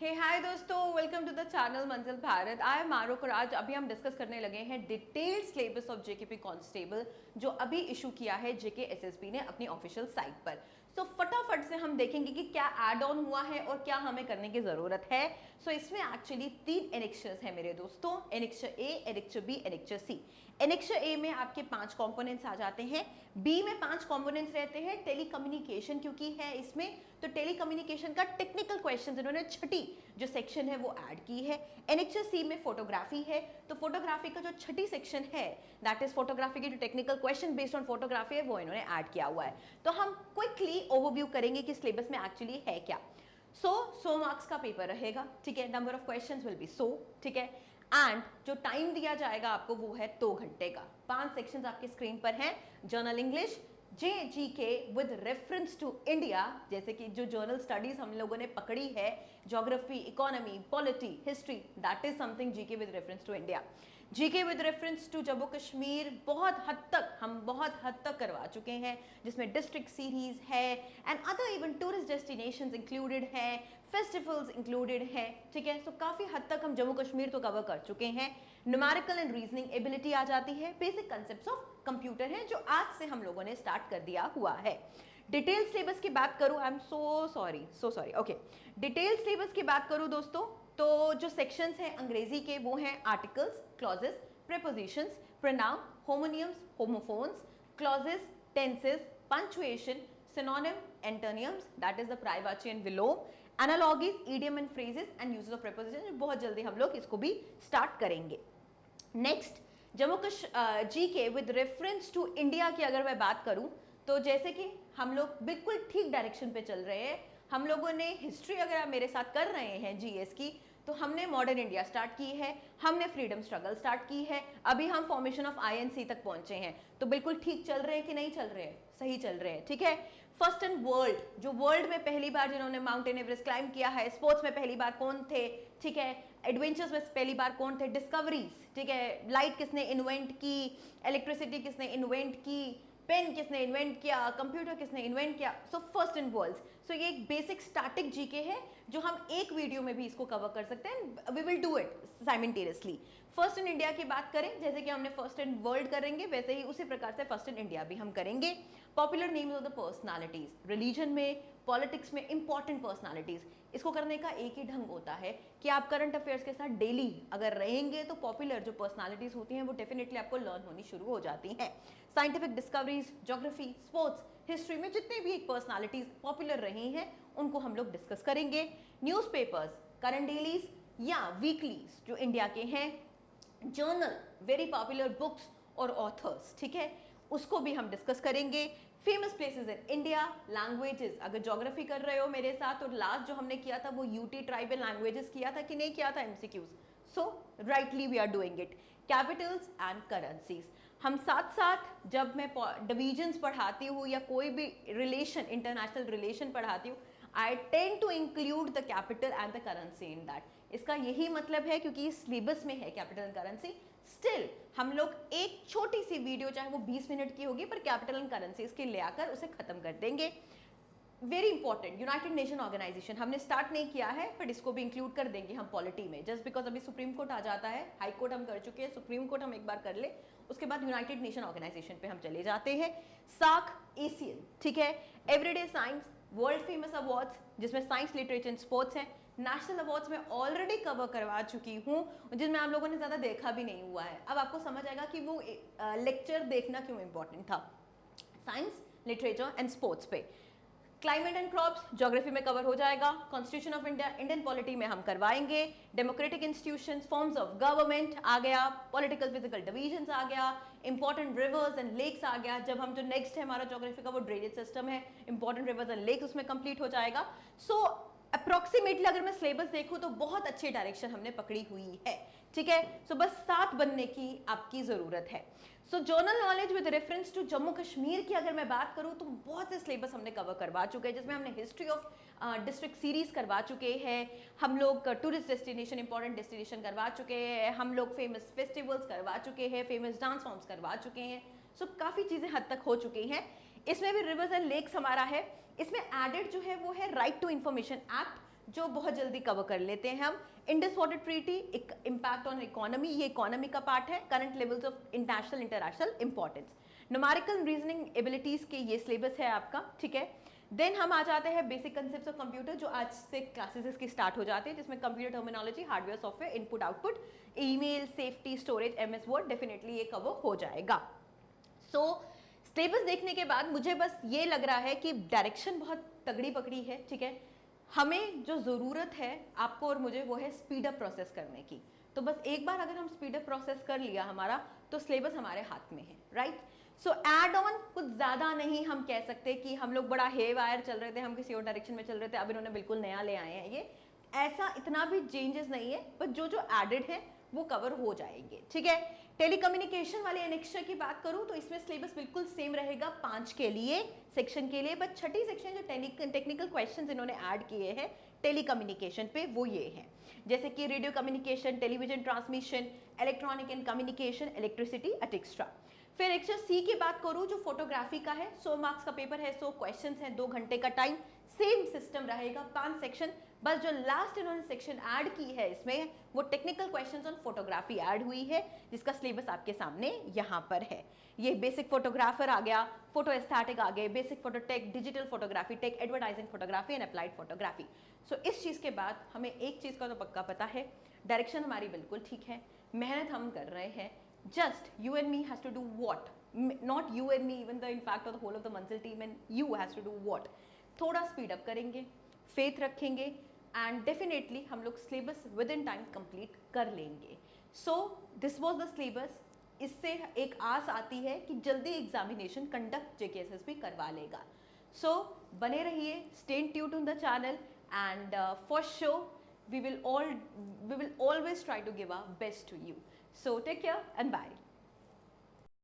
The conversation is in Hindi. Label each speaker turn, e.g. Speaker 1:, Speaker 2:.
Speaker 1: हे हाय दोस्तों, वेलकम टू द चैनल मंजिल भारत। आई एम मारुक और आज अभी हम डिस्कस करने लगे हैं detailed syllabus of JKP constable जो अभी इशू किया है जेके एसएसबी ने अपनी ऑफिशियल साइट पर। सो फटाफट से हम देखेंगे कि क्या ऐड ऑन हुआ है और क्या हमें करने की जरूरत है। सो इसमें एक्चुअली 3 एनेक्चर्स हैं मेरे दोस्तों, एनेक्चर ए, एनेक्चर बी, एनेक्चर सी। एनेक्चर ए में आपके 5 कंपोनेंट्स आ जाते हैं, बी में 5 कंपोनेंट्स रहते हैं, टेलीकम्युनिकेशन क्योंकि है इसमें, तो टेलीकम्युनिकेशन का टेक्निकल क्वेश्चन इन्होंने छठी जो सेक्शन है वो ऐड की है। एनेक्चर सी में फोटोग्राफी है, तो फोटोग्राफी का जो छठी सेक्शन है दैट इज फोटोग्राफी के जो technical question based on photography है वो इन्होंने ऐड किया हुआ है। तो हम क्विकली ओवरव्यू करेंगे कि सिलेबस में एक्चुअली है क्या। 100 मार्क्स का पेपर रहेगा, ठीक है। Number of questions will be 100, ठीक है। एंड जो टाइम दिया जाएगा आपको वो है 2 घंटे का। 5 सेक्शंस आपकी स्क्रीन पर हैं। General English, JGK with reference to India, जैसे कि जो जर्नल स्टडीज हम लोगों ने पकड़ी है, geography, economy, polity, history, that is something GK with reference to India. GK with reference to Jammu Kashmir हम बहुत हद तक करवा चुके हैं, जिसमें डिस्ट्रिक्ट सीरीज है and other even tourist destinations included है, फेस्टिवल्स इंक्लूडेड है, ठीक है। सो काफी हद तक हम जम्मू कश्मीर तो कवर कर चुके हैं। न्यूमेरिकल एंड रीजनिंग एबिलिटी आ जाती है, बेसिक कांसेप्ट्स ऑफ कंप्यूटर है जो आज से हम लोगों ने स्टार्ट कर दिया हुआ है। डिटेल सिलेबस की बात करूं, I am so sorry, okay. Detail syllabus की बात करूं दोस्तों, तो जो सेक्शंस हैं अंग्रेजी के वो हैं articles, clauses, prepositions, pronoun, homonyms, homophones, clauses, tenses, punctuation, synonym, antonyms, that is the प्राइवाची एंड विलोम, analogies, idiom and phrases and uses of preposition. बहुत जल्दी हम लोग इसको भी स्टार्ट करेंगे। Next, Jammu Kashmir GK with reference to India की अगर मैं बात करूं, तो जैसे कि हम लोग बिल्कुल ठीक डायरेक्शन पे चल रहे हैं। हम लोगों ने हिस्ट्री अगर आप मेरे साथ कर रहे हैं जीएस की, तो हमने मॉडर्न इंडिया स्टार्ट की है, हमने फ्रीडम स्ट्रगल स्टार्ट की है, अभी हम फॉर्मेशन ऑफ आईएनसी तक पहुंचे हैं। तो बिल्कुल ठीक चल रहे हैं कि नहीं चल रहे हैं? सही चल रहे हैं, ठीक है। फर्स्ट एंड वर्ल्ड, जो वर्ल्ड में पहली बार जिन्होंने माउंटेन एवरेस्ट क्लाइंब किया है, स्पोर्ट्स में पहली बार कौन थे, ठीक है, एडवेंचर्स में पहली बार कौन थे, डिस्कवरीज, ठीक है, लाइट किसने इन्वेंट की, इलेक्ट्रिसिटी किसने इन्वेंट की, पेन किसने इन्वेंट किया, कंप्यूटर किसने इन्वेंट किया। So first in world. सो ये एक बेसिक स्टैटिक जीके है जो हम एक वीडियो में भी इसको कवर कर सकते हैं। We will do it simultaneously. First in India की बात करें, जैसे कि हमने फर्स्ट इन वर्ल्ड करेंगे वैसे ही उसी प्रकार से फर्स्ट इन इंडिया भी हम करेंगे। Popular names of the personalities, religion में, पॉलिटिक्स में इंपॉर्टेंट पर्सनालिटीज। इसको करने का एक ही ढंग होता है कि आप करंट अफेयर्स के साथ डेली अगर रहेंगे तो पॉपुलर जो पर्सनालिटीज होती हैं वो डेफिनेटली आपको लर्न होनी शुरू हो जाती हैं। Scientific discoveries, geography, sports, history में जितने भी पर्सनालिटीज पॉपुलर रही हैं उनको हम लोग डिस्कस करेंगे। न्यूज़पेपर्स, करंट डेलीज या वीकलीज जो इंडिया के हैं, जर्नल, वेरी पॉपुलर बुक्स और ऑथर्स, ठीक है, उसको भी हम डिस्कस करेंगे। Famous places in India, languages, अगर ज्योग्राफी कर रहे हो मेरे साथ, और लास्ट जो हमने किया था वो यूटी ट्राइबल लैंग्वेजेस किया था कि नहीं किया था, MCQs. So rightly we are doing it. Capitals and currencies, हम साथ साथ जब मैं डिविजन्स पढ़ाती हूँ या कोई भी रिलेशन, इंटरनेशनल रिलेशन पढ़ाती हूँ, I tend to include the capital and the currency in that. इसका यही मतलब है क्योंकि सिलेबस में है कैपिटल एंड करेंसी। स्टिल हम लोग एक छोटी सी वीडियो, चाहे वो 20 मिनट की होगी, पर कैपिटल एंड करेंसी इसके ले आकर उसे खत्म कर देंगे। Very important, United Nation Organization हमने स्टार्ट नहीं किया है बट इसको भी इंक्लूड कर देंगे हम पॉलिटी में, जस्ट बिकॉज अभी सुप्रीम कोर्ट आ जाता है, हाई कोर्ट हम कर चुके हैं, सुप्रीम कोर्ट हम एक बार कर ले, उसके बाद यूनाइटेड नेशन ऑर्गेनाइजेशन पे हम चले जाते हैं। साक, एशियन, ठीक है, everyday science, world famous awards जिसमें साइंस, लिटरेचर एंड स्पोर्ट्स है। नेशनल अवार्ड्स में ऑलरेडी कवर करवा चुकी हूँ जिनमें आप लोगों ने ज़्यादा देखा भी नहीं हुआ है। अब आपको समझ आएगा कि वो लेक्चर देखना क्यों इंपॉर्टेंट था। साइंस, लिटरेचर एंड स्पोर्ट्स पे। क्लाइमेट एंड क्रॉप्स ज्योग्राफी में कवर हो जाएगा। Constitution of India, Indian polity में हम करवाएंगे। Democratic institutions, forms of government आ गया, पॉलिटिकल फिजिकल डिवीजन्स आ गया, इंपॉर्टेंट रिवर्स एंड लेक्स आ गया। जब हम जो नेक्स्ट है हमारा ज्योग्राफी का वो ड्रेनेज सिस्टम है, इंपॉर्टेंट रिवर्स एंड लेक्स उसमें कंप्लीट हो जाएगा। सो अप्रोक्सीमेटली अगर मैं सिलेबस देखूं तो बहुत अच्छी डायरेक्शन हमने पकड़ी हुई है, ठीक है। सो बस 7 बनने की आपकी जरूरत है। So general knowledge with reference to Jammu Kashmir की अगर मैं बात करूं तो बहुत से सिलेबस हमने कवर करवा चुके हैं, जिसमें हमने हिस्ट्री ऑफ डिस्ट्रिक्ट सीरीज करवा चुके हैं, हम लोग टूरिस्ट डेस्टिनेशन, इंपॉर्टेंट डेस्टिनेशन करवा चुके हैं, हम लोग फेमस फेस्टिवल्स करवा चुके हैं, फेमस डांस फॉर्म्स करवा चुके हैं। सो काफ़ी चीज़ें हद तक हो चुकी हैं। इसमें भी रिवर्स एंड लेक्स हमारा है। इसमें एडेड जो है वो है राइट टू इंफॉर्मेशन एक्ट जो बहुत जल्दी कवर कर लेते हैं हम। Indus water treaty, impact on economy, ये इकोनॉमी का पार्ट है। Current levels of international importance, numerical reasoning abilities के ये सिलेबस है आपका, ठीक है। देन हम आ जाते हैं बेसिक कंसेप्ट्स ऑफ कंप्यूटर, जो आज से क्लासेस इसकी स्टार्ट हो जाते हैं, जिसमें computer terminology, hardware, software, input output, email, safety, storage, MS word, definitely ये कवर हो जाएगा। सो सिलेबस देखने के बाद मुझे बस ये लग रहा है कि डायरेक्शन बहुत तगड़ी पकड़ी है, ठीक है। हमें जो ज़रूरत है आपको और मुझे, वो है स्पीड अप प्रोसेस करने की। तो बस एक बार अगर हम स्पीड अप प्रोसेस कर लिया हमारा, तो सिलेबस हमारे हाथ में है, राइट। सो एड ऑन कुछ ज़्यादा नहीं हम कह सकते कि हम लोग बड़ा हे वायर चल रहे थे, हम किसी और डायरेक्शन में चल रहे थे, अब इन्होंने बिल्कुल नया ले आए हैं, ये ऐसा इतना भी चेंजेस नहीं है, पर जो जो एडेड है वो कवर हो जाएंगे, ठीक है। टेलीकम्युनिकेशन वाले एनेक्स्चर की बात करूं तो इसमें सिलेबस बिल्कुल सेम रहेगा 5 के लिए सेक्शन के लिए, बट छठी सेक्शन जो टेक्निकल क्वेश्चंस इन्होंने ऐड किए हैं टेलीकम्युनिकेशन पे, वो ये हैं, जैसे कि radio communication, television transmission, electronic and communication, electricity extra. फिर एक्स्ट्रा सी की बात करूं जो फोटोग्राफी का है, 100 मार्क्स का पेपर है, 100 क्वेश्चंस हैं, 2 घंटे का टाइम, सेम सिस्टम रहेगा, 5 सेक्शन। बस जो लास्ट इन्होंने सेक्शन ऐड की है इसमें, वो technical questions on photography add हुई है, जिसका सिलेबस आपके सामने यहाँ पर है। ये बेसिक फोटोग्राफर आ गया, फोटो एस्थेटिक आ गए, basic photo tech, digital photography tech, advertising photography and applied photography. So इस चीज़ के बाद हमें एक चीज़ का तो पक्का पता है, डायरेक्शन हमारी बिल्कुल ठीक है, मेहनत हम कर रहे हैं, just you and me has to do what, not you and me, even the in fact of the whole of the Manzil team and you has to do what, थोड़ा स्पीड अप करेंगे, फेथ रखेंगे, एंड डेफिनेटली हम लोग syllabus with in time complete कर लेंगे। So this was the syllabus. इससे एक आस आती है कि जल्दी एग्जामिनेशन कंडक्ट JKSSB करवा लेगा। सो बने रहिए, stay tuned on the channel, and for sure we will always try to give our best to you. So take care and bye.